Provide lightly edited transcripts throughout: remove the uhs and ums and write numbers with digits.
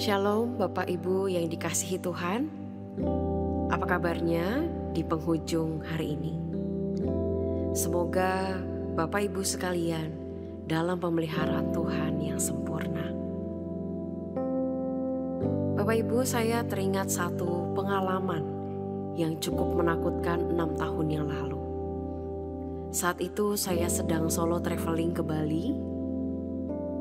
Shalom Bapak Ibu yang dikasihi Tuhan. Apa kabarnya di penghujung hari ini? Semoga Bapak Ibu sekalian dalam pemeliharaan Tuhan yang sempurna. Bapak Ibu, saya teringat satu pengalaman yang cukup menakutkan 6 tahun yang lalu. Saat itu saya sedang solo traveling ke Bali.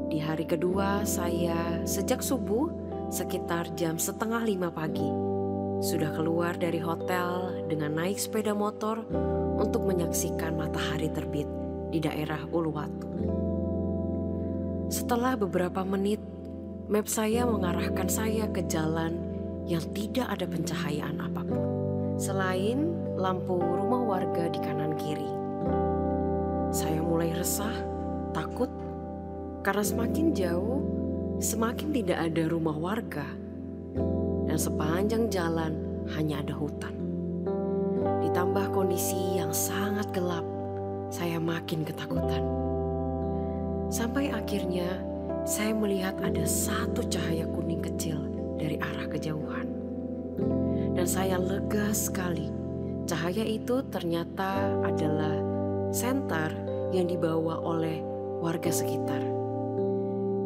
Di hari kedua saya sejak subuh sekitar jam 4:30 pagi sudah keluar dari hotel dengan naik sepeda motor untuk menyaksikan matahari terbit di daerah Uluwatu. Setelah beberapa menit, map saya mengarahkan saya ke jalan yang tidak ada pencahayaan apapun selain lampu rumah warga di kanan kiri. Saya mulai resah, takut, karena semakin jauh semakin tidak ada rumah warga, dan sepanjang jalan hanya ada hutan. Ditambah kondisi yang sangat gelap, saya makin ketakutan. Sampai akhirnya saya melihat ada satu cahaya kuning kecil dari arah kejauhan. Dan saya lega sekali. Cahaya itu ternyata adalah senter yang dibawa oleh warga sekitar.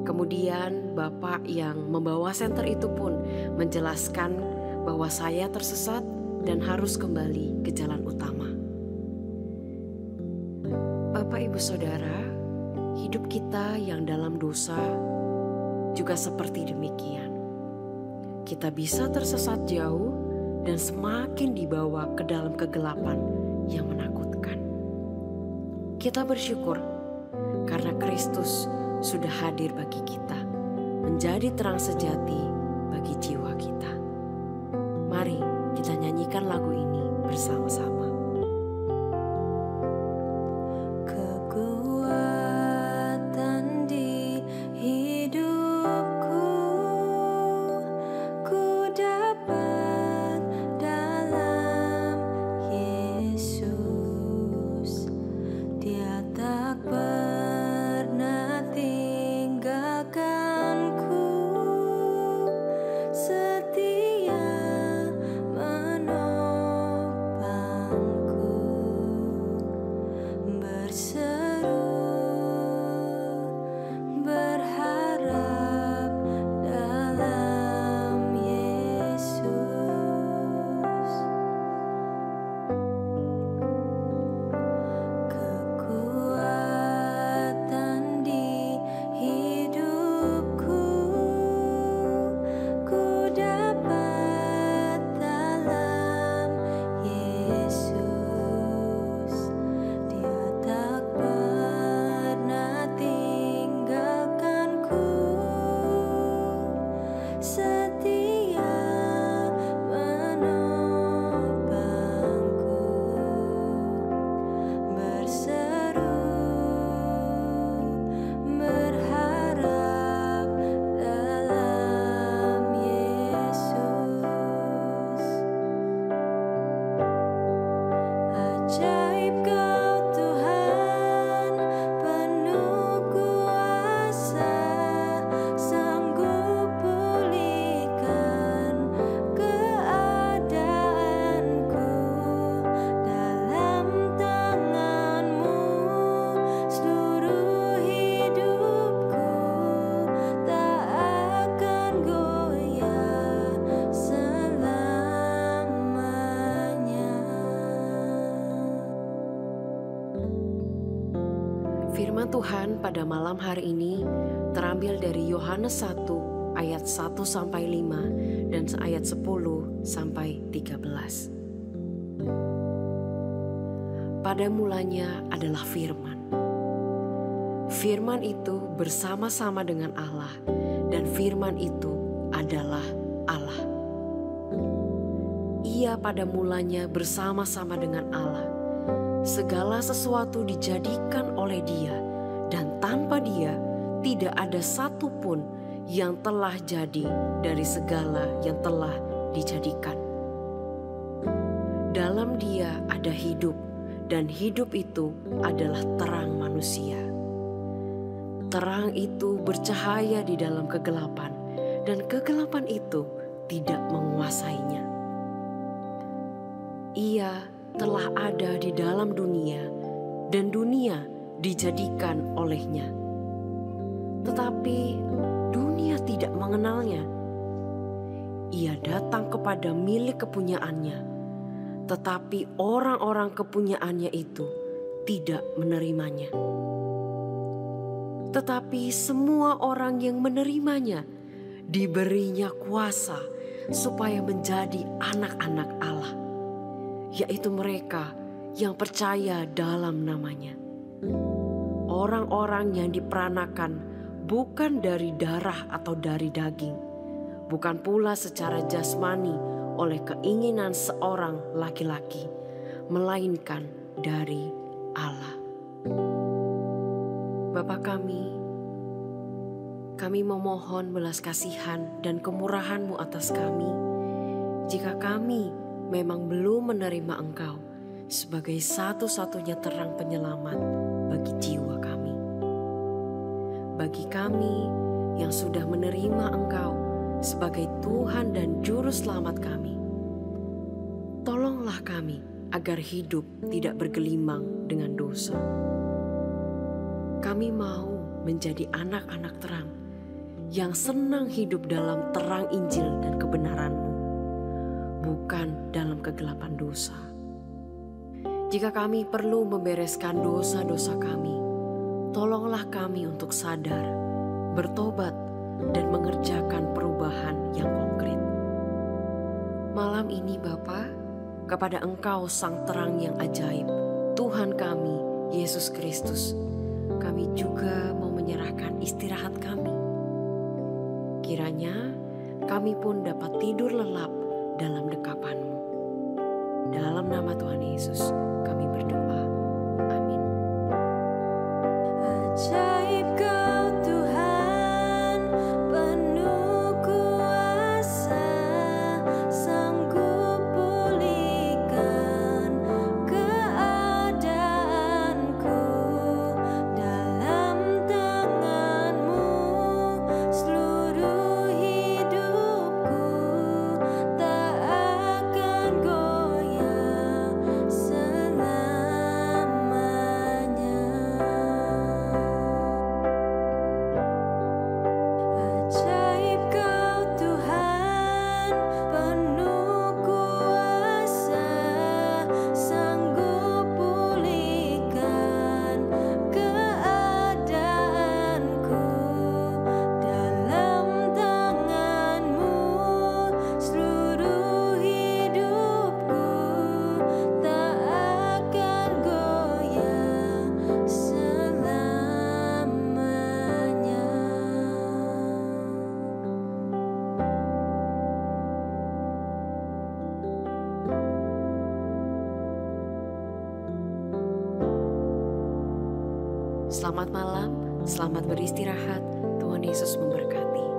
Kemudian bapak yang membawa senter itu pun menjelaskan bahwa saya tersesat dan harus kembali ke jalan utama. Bapak Ibu Saudara, hidup kita yang dalam dosa juga seperti demikian. Kita bisa tersesat jauh dan semakin dibawa ke dalam kegelapan yang menakutkan. Kita bersyukur karena Kristus sudah hadir bagi kita, menjadi terang sejati bagi jiwa kita. Mari kita nyanyikan lagu ini bersama-sama. Kekuatan di hidupku, ku dapat dalam Yesus. Dia tak pernah tinggalkanku, setia menopangku, berseru berharap dalam Yesus. Kekuatan di hidupku, ku dapat dalam Yesus. Dia tak pernah tinggalkanku, setia menopangku, berseru berharap dalam Yesus. Ajaib Kau Tuhan, penuh kuasa, sanggup pulihkan keadaanku. Dalam tangan-Mu seluruh hidupku tak akan goyah selamanya. Firman Tuhan pada malam hari ini terambil dari Yohanes 1 ayat 1-5 dan ayat 10-13. Pada mulanya adalah Firman. Firman itu bersama-sama dengan Allah, dan Firman itu adalah Allah. Ia pada mulanya bersama-sama dengan Allah. Segala sesuatu dijadikan oleh Dia, dan tanpa Dia tidak ada satu pun yang telah jadi dari segala yang telah dijadikan. Dalam Dia ada hidup, dan hidup itu adalah terang manusia. Terang itu bercahaya di dalam kegelapan, dan kegelapan itu tidak menguasainya. Ia telah ada di dalam dunia, dan dunia dijadikan olehnya. Tetapi dunia tidak mengenalnya. Ia datang kepada milik kepunyaannya, tetapi orang-orang kepunyaannya itu tidak menerimanya. Tetapi semua orang yang menerimanya diberinya kuasa supaya menjadi anak-anak Allah, yaitu mereka yang percaya dalam namanya. Orang-orang yang diperanakan bukan dari darah atau dari daging, bukan pula secara jasmani oleh keinginan seorang laki-laki, melainkan dari Allah. Bapa kami memohon belas kasihan dan kemurahan-Mu atas kami, jika kami memang belum menerima Engkau sebagai satu-satunya terang penyelamat bagi jiwa kami. Bagi kami yang sudah menerima Engkau sebagai Tuhan dan Juru Selamat kami, tolonglah kami agar hidup tidak bergelimang dengan dosa. Kami mau menjadi anak-anak terang yang senang hidup dalam terang Injil dan kebenaran-Mu, bukan dalam kegelapan dosa. Jika kami perlu membereskan dosa-dosa kami, tolonglah kami untuk sadar, bertobat, dan mengerjakan perubahan yang konkret. Malam ini Bapa, kepada Engkau Sang Terang yang ajaib, Tuhan kami, Yesus Kristus, kami juga mau menyerahkan istirahat kami. Kiranya kami pun dapat tidur lelap dalam dekapan-Mu. Dalam nama Tuhan Yesus kami berdoa. Amin. Ajaib Kau Tuhan, penuh kuasa, sanggup pulihkan keadaanku. Dalam tangan-Mu seluruh hidupku tak akan goyah selamanya. Ajaib Kau Tuhan, penuh kuasa, sanggup pulihkan keadaanku. Dalam tangan-Mu seluruh hidupku tak akan goyah selamanya. Selamat malam, selamat beristirahat. Tuhan Yesus memberkati.